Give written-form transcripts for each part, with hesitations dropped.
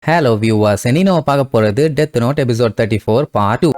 Hello viewers, இனி நம்ம பார்க்க போறது Death Note episode 34 part 2.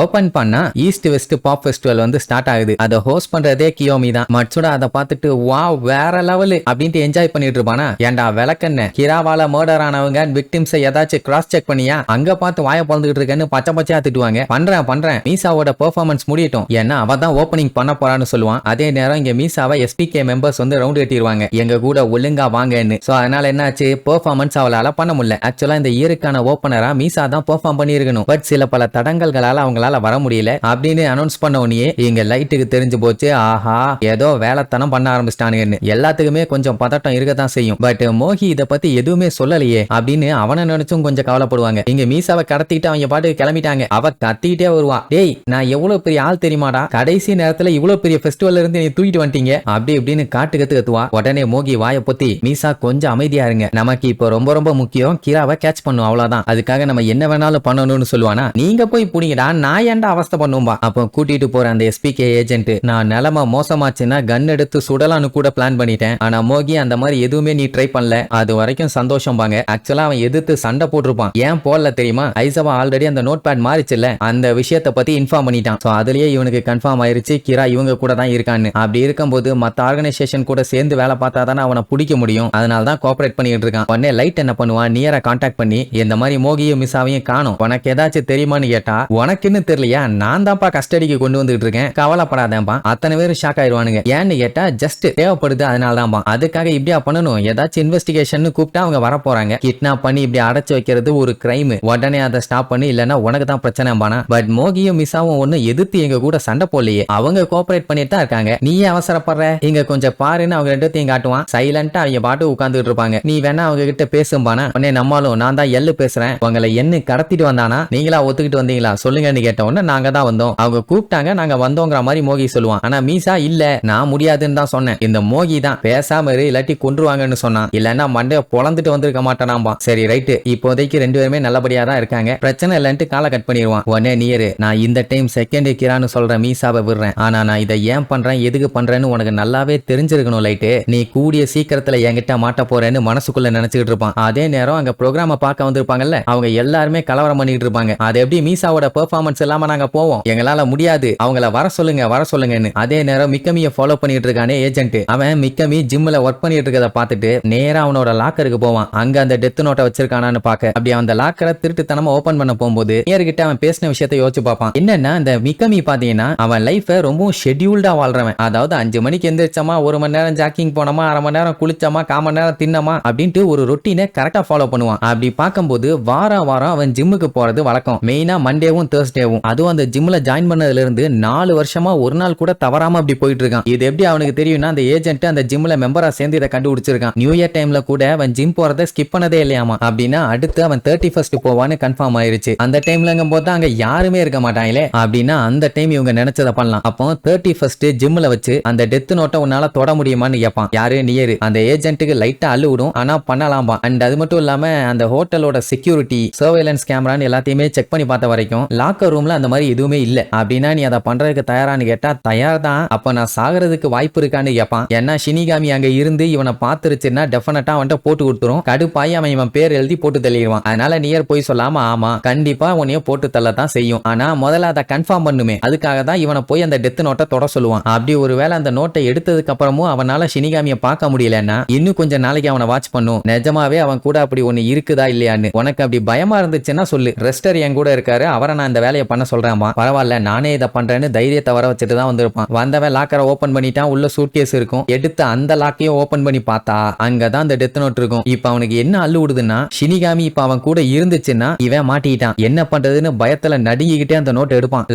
Open பண்ணா ஈஸ்ட் வெஸ்ட் பாப் ஃபெஸ்டிவல் வந்து ஸ்டார்ட் ஆகுது. அதை ஹோஸ்ட் பண்றதே கியோமி தான். மட்சுடா அதை பார்த்துட்டு வாவ் வேற லெவல் அப்படின்ட்டு என்ஜாய் பண்ணிட்டு இருப்பானா. ஏன்டா விளக்கண்ண கிராவால மர்டர் ஆனவங்க விக்டிம்ஸை ஏதாச்சும் கிராஸ் செக் பண்ணியா அங்க பார்த்து வாய பொழந்துட்டு இருக்கேன்னு பச்சை பச்சையா திட்டுவாங்க. பண்றேன் மீசாவோட பெர்ஃபார்மன்ஸ் முடியட்டும், ஏன்னா அவ தான் ஓப்பனிங் பண்ண போறான்னு சொல்லுவான். அதே நேரம் இங்க மீசாவை எஸ்பிகே மெம்பர்ஸ் வந்து ரவுண்ட் கட்டிடுவாங்க, எங்க கூட ஒழுங்கா வாங்கன்னு. சோ அதனால என்னாச்சு, பெர்ஃபார்மன்ஸ் அவளால பண்ண முடியல. ஆக்சுவலா இந்த இயருக்கான ஓப்பனரா மீசா தான் பெர்ஃபார்ம் பண்ணியிருக்கணும். பட் சில பல தடங்கல்களால அவங்களால வர முடியல அப்படின்னு அனௌன்ஸ் பண்ண உடனே இங்க லைட்டுக்கு தெரிஞ்சு போச்சு. ஆஹா, ஏதோ வேலைத்தனம் பண்ண ஆரம்பிச்சிட்டானுங்கன்னு. எல்லாத்துக்குமே கொஞ்சம் பதட்டம் இருக்கதான் செய்யும். பட் மோகி இத பத்தி எதுவுமே சொல்லலையே அப்படின்னு அவனை நினைச்சும் கொஞ்சம் கவலைப்படுவாங்க. இங்க மீசாவை கடத்திட்டு அவங்க பாட்டு கிளம்பிட்டாங்க. அவ கத்திட்டே வருவா, டேய் நான் எவ்வளவு பெரிய ஆள் தெரியுமாடா, கடைசி நேரத்துல இவ்வளவு பெரிய ஃபெஸ்டிவல்ல இருந்து நீ தூக்கிட்டு வந்துட்டீங்க அப்படி இப்படின்னு காட்டு கத்துவா. உடனே மோகி வாய பொத்தி, மீசா கொஞ்சம் அமைதியா இருங்க, நமக்கு இப்போ ரொம்ப ரொம்ப முக்கியம் கிராவை கேட்ச் பண்ணும், அவ்வளவுதான். அதுக்காக நம்ம என்ன வேணாலும் பண்ணணும்னு சொல்லுவானா. நீங்க போய் புடிங்கடா, நான் ஏன்டா அவஸ்தை பண்ணும்பா. அப்போ கூட்டிட்டு போற அந்த எஸ்பிகே ஏஜென்ட், நான் நிலைமை மோசமாச்சுன்னா கன் எடுத்து சுடலான்னு கூட பிளான் பண்ணிட்டேன், ஆனா மோகி அந்த மாதிரி எதுவுமே நீ ட்ரை பண்ணல, அது வரைக்கும் சந்தோஷம் பாங்க. ஆக்சுவலா அவன் எதிர்த்து சண்டை போட்டிருப்பான், ஏன் போடல தெரியுமா, ஐசவா ஆல்ரெடி அந்த நோட் பேட் மாறிச்சுல்ல, அந்த விஷயத்தை பத்தி இன்ஃபார்ம் பண்ணிட்டான். சோ அதுலயே இவனுக்கு கன்ஃபார்ம் ஆயிருச்சு கிரா இவங்க கூட தான் இருக்கான்னு. அப்படி இருக்கும்போது மத்த ஆர்கனைசேஷன் கூட சேர்ந்து வேலை பார்த்தா தானே அவனை பிடிக்க முடியும், அதனால தான் கோஆபரேட் பண்ணிட்டு இருக்கான். உடனே லைட் என்ன பண்ணுவான், நியரா கான்டாக்ட் பண்ணி இந்த மாதிரி மோகியும் மிஸ்ஸாவையும் காணும், உனக்கு ஏதாச்சும் தெரியுமான்னு கேட்டா, உனக்குன்னு தெரியலையா, நான் தான்ப்பா கஸ்டடிக்கு கொண்டு வந்துட்டு இருக்கேன், கவலைப்படாதேன்பா. அத்தனை பேரும் ஷாக் ஆயிடுவானுங்க. ஏன்னு கேட்டா ஜஸ்ட் தேவைப்படுது அதனால தான்பா, அதுக்காக இப்படியா பண்ணணும், ஏதாச்சும் இன்வெஸ்டிகேஷன் கூப்பிட்டா அவங்க வர போறாங்க, கிட்னாப் பண்ணி இப்படி அடைச்சு வைக்கிறது ஒரு கிரைம், உடனே அதை ஸ்டாப் பண்ணி, இல்லன்னா உனக்கு தான் பிரச்சனைபானா. பட் மோகியும் மிஸ்ஸாவும் ஒண்ணு எதிர்த்து எங்க கூட சண்டை போடலையே, அவங்க கோஆபரேட் பண்ணிட்டு தான் இருக்காங்க, நீயே அவசரப்படுற, இங்க கொஞ்சம் பாருன்னு அவங்க ரெண்டுத்தையும் காட்டுவான். சைலண்டா அவங்க பாட்டு உட்கார்ந்துட்டு இருப்பாங்க. நீ வேணா அவங்க கிட்ட பேசும்பானா. உடனே நம்மளும் நான் தான் எள்ளு பேசுறேன், உங்களை என்ன கடத்திட்டு வந்தானா, நீங்களா ஒத்துக்கிட்டு வந்தீங்களா சொல்லுங்கன்னு கேட்ட உடனே நாங்க தான் வந்தோம், அவங்க கூப்பிட்டாங்க நாங்க வந்தோங்கிற மாதிரி மோகி சொல்லுவான். ஆனா மீசா இல்ல நான் முடியாதுன்னு தான் சொன்னேன், இந்த மோகி தான் பேசாம இல்லாட்டி கொன்றுவாங்கன்னு சொன்னான், இல்லன்னா மண்டைய பொளந்துட்டு வந்திருக்க மாட்டானாம்பா. சரி ரைட்டு, இப்போதைக்கு ரெண்டு பேருமே நல்லபடியா தான் இருக்காங்க, பிரச்சனை இல்லன்ட்டு காலை கட் பண்ணிடுவான். உடனே நியரு, நான் இந்த டைம் செகண்ட் கிரான்னு சொல்ற மீசாவை விடுறேன், ஆனா நான் இதை ஏன் பண்றேன் எதுக்கு பண்றேன்னு உனக்கு நல்லாவே தெரிஞ்சிருக்கணும் லைட்டு, நீ கூடிய சீக்கிரத்துல என்கிட்ட மாட்ட போறேன்னு மனசுக்குள்ள நினைச்சுக்கிட்டு இருப்பான். அதே நேரம் அங்க ப்ரோக்ராம பார்க்க வந்திருப்பாங்கல்ல, அவங்க எல்லாருமே கலவரம் பண்ணிட்டு இருப்பாங்க. அது எப்படி மீசாவோட பெர்ஃபார்மன்ஸ் இல்லாம நாங்க போவோம், எங்களால முடியாது, அவங்கள வர சொல்லுங்கன்னு. அதே நேரம் மிக்கமிய ஃபாலோ பண்ணிட்டு இருக்கானே ஏஜென்ட், அவன் மிக்கமி ஜிம்ல ஒர்க் பண்ணிட்டு இருக்கத பார்த்துட்டு நேரா அவனோட லாக்கருக்கு போவான். அங்க அந்த டெத் நோட்டை வச்சிருக்கானான்னு பார்க்க. அப்படி அந்த லாக்கரை திருட்டுத்தனமா ஓபன் பண்ண போகும்போது நேர்கிட்ட அவன் பேசின விஷயத்தை யோசிச்சு பார்ப்பான். என்னன்னா இந்த மிக்கமி பாத்தீங்கன்னா அவன் லைஃப ரொம்ப ஷெட்யூல்டா வாழ்றவன். அதாவது 5 மணிக்கு எந்திரிச்சமா, 1 மணி நேரம் ஜாக்கிங் போனோமா, 1/2 மணி நேரம் குளிச்சமா, 1/4 மணி நேரம் தின்னமா அப்படின்ட்டு ஒரு ரொட்டீனை கரெக்டா ஃபாலோ பண்ணுவான். அப்படி பார்க்கும்போது வாரம் அவன் ஜிம்முக்கு போறது வழக்கம். மெயினா மண்டேவும் தேர்ஸ்டேவும். அதுவும் அந்த ஜிம்ல ஜாயின் பண்ணதுல இருந்து 4 வருஷமா ஒரு நாள் கூட தவறாம அப்படி போயிட்டு இருக்கான். இது எப்படி அவனுக்கு தெரியும்னா, அந்த ஏஜென்ட் அந்த ஜிம்ல மெம்பரா சேர்ந்து இதை கண்டுபிடிச்சிருக்கான். நியூ இயர் டைம்ல கூட அவன் ஜிம் போறதை ஸ்கிப் பண்ணதே இல்லையாமா. அப்படின்னா அடுத்து அவன் 31st போவான்னு கன்ஃபார்ம் ஆயிருச்சு. அந்த டைம்லங்கும் போது அங்க யாருமே இருக்க மாட்டாங்களே, அப்படின்னா அந்த டைம் இவங்க நினைச்சதை பண்ணலாம். அப்போ 31st ஜிம்ல வச்சு அந்த டெத் நோட்டை உன்னால தொட முடியுமான்னு கேட்பான். யாரு நியரு. அந்த ஏஜென்ட்டுக்கு லைட்டா அள்ளு விடும், ஆனா பண்ணலாம்பா. அண்ட் அது மட்டும் இல்லாம அந்த ஹோட்டலோட செக்யூரிட்டி சர்வேலன்ஸ் கேமரான்னு எல்லாத்தையுமே செக் பண்ணி பார்த்த வரைக்கும் லாக்கர் ரூம்ல அந்த மாதிரி எதுவுமே இல்ல. அப்படின்னா நீ அதை பண்றதுக்கு தயாரான்னு கேட்டா தயார் தான். அப்ப நான் சாகிறதுக்கு வாய்ப்பு இருக்கான்னு கேட்பான். ஏன்னா ஷினிகாமி அங்க இருந்து இவனை பாத்துருச்சுன்னா டெஃபினட்டா அவன்கிட்ட போட்டு கொடுத்துரும். கடுப்பாய் அவன் இவன் பேர் எழுதி போட்டு தள்ளிடுவான். அதனால நியர் போய் சொல்லாம ஆமா கண்டிப்பா உன்னைய போட்டு தள்ள தான் செய்யும், ஆனா முதல்ல அதை கன்ஃபார்ம் பண்ணுமே, அதுக்காக தான் இவனை போய் அந்த டெத் நோட்டை தொட சொல்லுவான். அப்படி ஒருவேளை அந்த நோட்டை எடுத்ததுக்கு அப்புறமும் அவனால ஷினிகாமியை பார்க்க முடியலன்னா இன்னும் கொஞ்சம் நாளைக்கு அவனை வாட்ச் பண்ணும், நிஜமாவே அவன் கூட அப்படி ஒண்ணு இருக்குதா இல்லையான்னு. உனக்கு அப்படி பயமா இருந்துச்சுன்னா சொல்லு, ரெஸ்டர் என் கூட இருக்காரு, அவரை நான் இந்த வேலையை பண்ண சொல்றேன்மா, பரவாயில்ல நானே இதை பண்றேன்னு தைரியத்தை வர வச்சுட்டு தான் வந்திருப்பான். வந்தவன் லாக்கரை ஓபன் பண்ணிட்டான், உள்ள சூட்கேஸ் இருக்கும், எடுத்து அந்த லாக்கையும் ஓபன் பண்ணி பார்த்தா அங்கதான் அந்த டெத் நோட் இருக்கும். இப்ப அவனுக்கு என்ன அள்ளு விடுதுன்னா, ஷினிகாமி இப்ப அவன் கூட இருந்துச்சுன்னா இவன் மாட்டிட்டான், என்ன பண்றதுன்னு பயத்துல நடுங்கிக்கிட்டே அந்த நோட் எடுப்பான்.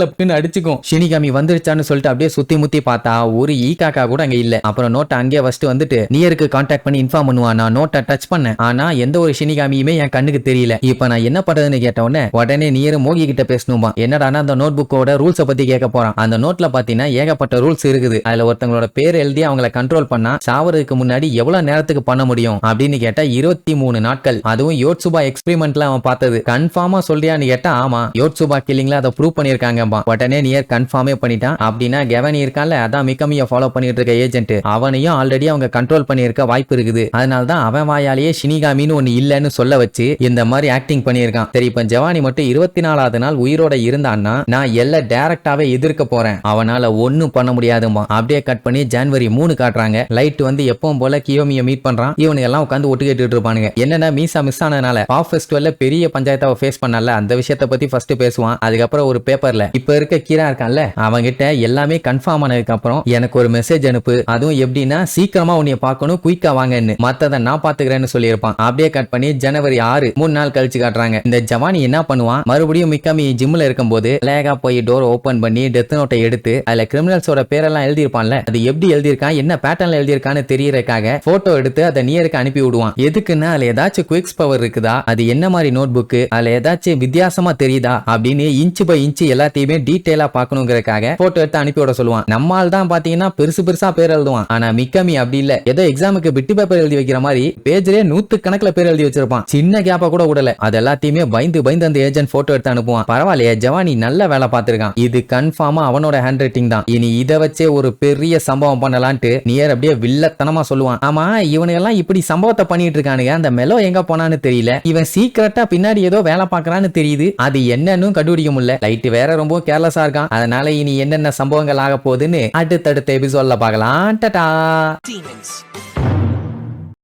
லப்னு அடிச்சுக்கும். ஷினிகாமி வந்துருச்சான்னு சொல்லிட்டு அப்படியே சுத்தி முத்தி பார்த்தா ஒரு ஈகாக்கா கூட அங்க இல்ல. அப்புறம் நோட்டை அங்கேயே வச்சுட்டு வந்துட்டு நியருக்கு கான்டாக்ட் பண்ணி இன்ஃபார்ம் பண்ணுவான், நான் நோட்டை டச் பண்ணேன், ஆனா எந்த ஒரு ஷினிகாமியுமே என் கண்ணுக்கு தெரியல, இப்ப நான் என்ன பண்றதுன்னு கேட்ட உடனே உடனே நியர் மோகி கிட்ட பேசணுமா. என்னடா அந்த நோட் புக்கோட ரூல்ஸ பத்தி கேட்க போறான். அந்த நோட்ல பாத்தீங்கன்னா ஏகப்பட்ட ரூல்ஸ் இருக்குது. அதுல ஒருத்தங்களோட பேர் எழுதி அவங்கள கண்ட்ரோல் பண்ணா சாவறதுக்கு முன்னாடி எவ்வளவு நேரத்துக்கு பண்ண முடியும் அப்படின்னு கேட்டா 23 நாட்கள். அதுவும் யோட்சுபா எக்ஸ்பெரிமெண்ட்ல அவன் பார்த்தது. கன்ஃபார்மா சொல்றியான்னு கேட்டா ஆமா, யோட்சுபா கில்லிங்ல அதை ப்ரூவ் பண்ணிருக்காங்கப்பா. உடனே நியர் கன்ஃபார்மே பண்ணிட்டான். அப்படின்னா கெவனி இருக்கான்ல, அதான் மிக்கமிய ஃபாலோ பண்ணிட்டு இருக்க ஏஜென்ட், அவனையும் ஆல்ரெடி அவங்க கண்ட்ரோல் பண்ணிருக்க வாய்ப்பு இருக்குது. அதனால தான் அவன் வாயாலேயே ஷினிகாமின்னு ஒன்னு இல்லன்னு சொல்ல வச்சு இந்த மாதிரி ஆக்டிங் பண்ணிருக்கான். சரி, இப்ப ஜவானி மட்டும் 24வது நாள் உயிரோட இருந்தான்னா நான் எல்லாம் டைரக்டாவே எதிர்க்க போறேன், அவனால ஒன்னும் பண்ண முடியாதுமா. அப்படியே கட் பண்ணி ஜனவரி 3 காட்டுறாங்க. லைட் வந்து எப்பவும் போல கியோமிய மீட் பண்றான். இவனுங்க எல்லாம் உட்காந்து ஒட்டு கேட்டுட்டு இருப்பானுங்க. என்னன்னா மீசா மிஸ் ஆனதுனால பாப் ஃபெஸ்டிவல்ல பெரிய பஞ்சாயத்தை ஃபேஸ் பண்ணல, அந்த விஷயத்தை பத்தி ஃபர்ஸ்ட் பேசுவான். அதுக்கப்புறம் ஒரு பேப்பர்ல இப்ப இருக்க கீரா இருக்கான்ல, அவங்கிட்ட எல்லாமே கன்ஃபார்ம் ஆனதுக்கு அப்புறம் எனக்கு ஒரு மெசேஜ் அனுப்பு, அதுவும் எப்படின்னா சீக்கிரமா உன்னைய பார்க்கணும், குயிக்கா வாங்கன்னு, மத்தத நான் பாத்துக்கிறேன்னு சொல்லியிருப்பான். அப்படியே கட் பண்ணி ஜனவரி 6 3 நாள் கழிச்சு காட்டுறாங்க. இந்த ஜவானி என்ன பண்ணுவான், மறுபடியும் மிக்காமி ஜிம்ல இருக்கும்போது அழகா போய் டோர் ஓபன் பண்ணி டெத் நோட்டை எடுத்து அதுல கிரிமினல்ஸோட பேரெல்லாம் எழுதியிருப்பான்ல, அது எப்படி எழுதியிருக்கான் என்ன பேட்டர்ன்ல எழுதியிருக்கான்னு தெரியறதுக்காக போட்டோ எடுத்து அதை நியருக்கு அனுப்பி விடுவான். எதுக்குன்னா அதுல ஏதாச்சும் குவிக்ஸ் பவர் இருக்குதா, அது என்ன மாதிரி நோட் புக், அதுல ஏதாச்சும் வித்தியாசமா தெரியுதா அப்படின்னு இன்ச் பை இன்ச் எல்லாத்தையுமே டீடைலா பாக்கணுங்கிறதுக்காக போட்டோ எடுத்து அனுப்பி விட சொல்லுவான். நம்மால் தான் பாத்தீங்கன்னா பெருசு பெருசா பேர் எழுதுவான். ஆனா மிக்கமி அப்படி இல்ல, ஏதோ எக்ஸாமுக்கு பிட்டு பேப்பர் எழுதி வைக்கிற மாதிரி பேஜ்லயே 100 கணக்குல பேர் எழுதி வச்சிருப்பான். சின்ன கேப்பா கூட விடல. அது எல்லாத்தையுமே பயந்து பயந்து அந்த ஏஜென்ட் போட்டோ எடுத்து அனுப்புவான். பரவாயில்லையே, ஜவானி நல்ல வேலை பார்த்திருக்கான். இது கன்ஃபார்மா அவனோட ஹேண்ட் ரைட்டிங் தான். இனி இதை வச்சே ஒரு பெரிய சம்பவம் பண்ணலான்ட்டு நியர் அப்படியே வில்லத்தனமா சொல்லுவான். ஆமா, இவனுங்க எல்லாம் இப்படி சம்பவத்தை பண்ணிட்டு இருக்கானுங்க, அந்த மெலோ எங்க போனான்னு தெரியல, இவன் சீக்கிரட்டா பின்னாடி ஏதோ வேலை பார்க்கறான்னு தெரியுது, அது என்னன்னு கண்டுபிடிக்க முடியல. லைட் வேற ரொம்ப கேர்லெஸ்ஸா இருக்கான். அதனால இனி என்னென்ன சம்பவங்கள் ஆக போகுதுன்னு அடுத்தடுத்த எபிசோட்ல பார்க்கலாம். டாடா.